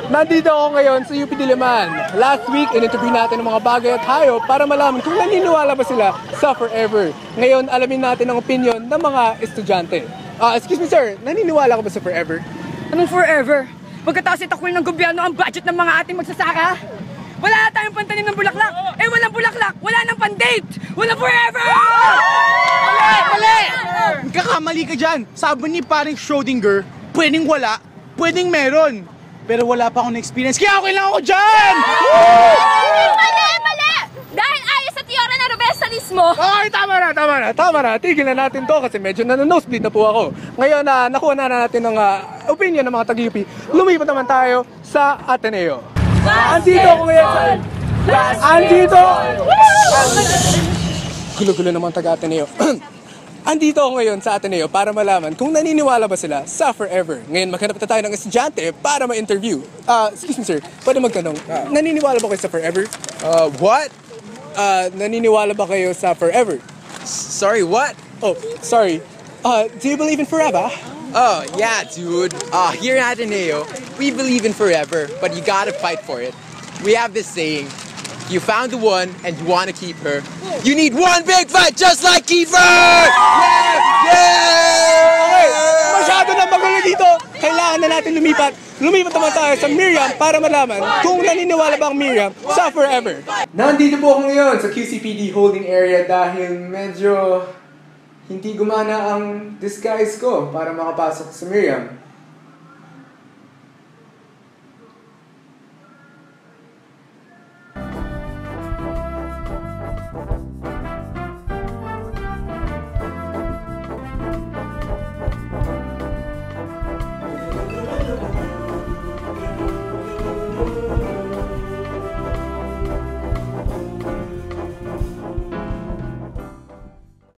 Nandito ako ngayon sa UP Diliman. Last week, in-interview natin ang mga bagay at hayop para malaman kung naniniwala ba sila sa forever. Ngayon, alamin natin ang opinion ng mga estudyante. Excuse me sir, naniniwala ka ba sa forever? Anong forever? Pagkatapos itakwil ng gobyerno ang budget ng mga ating magsasaka? Wala na tayong pantanim ng bulaklak. Eh walang bulaklak, wala nang pan-date. Walang forever! Mali! Kakamali ka dyan. Sabi ni paring Schrödinger, pwedeng wala, pwedeng meron. Pero wala pa akong experience, kaya okay lang ako dyan! Mali! Dahil ayon sa teorya ng Robertsalismo. Okay, tama na. Tigil na natin to kasi medyo nanonosebleed na po ako. Ngayon, nakuha na natin ang opinion ng mga taga-UP. Lumipat naman tayo sa Ateneo. Andito ako ngayon sa... Gulo-gulo naman taga-Ateneo. Andito ako ngayon sa Ateneo para malaman kung naniniwala ba sila sa forever. Ngayon, maghanap na tayo ng estudyante para ma-interview. Excuse me sir, pwede magtanong, naniniwala ba kayo sa forever? What? Naniniwala ba kayo sa forever? Sorry, what? Oh, sorry. Do you believe in forever? Oh, yeah, dude. Here at Ateneo, we believe in forever, but you gotta fight for it. We have this saying, you found the one and you wanna keep her. You need one big fight just like Kiefer! Okay, masyado na magulo dito. Kailangan na natin lumipat. Lumipat naman tayo sa Miriam para malaman kung naniniwala ba ang Miriam sa forever. Nandito po ako ngayon sa QCPD holding area dahil medyo hindi gumana ang disguise ko para makapasok sa Miriam.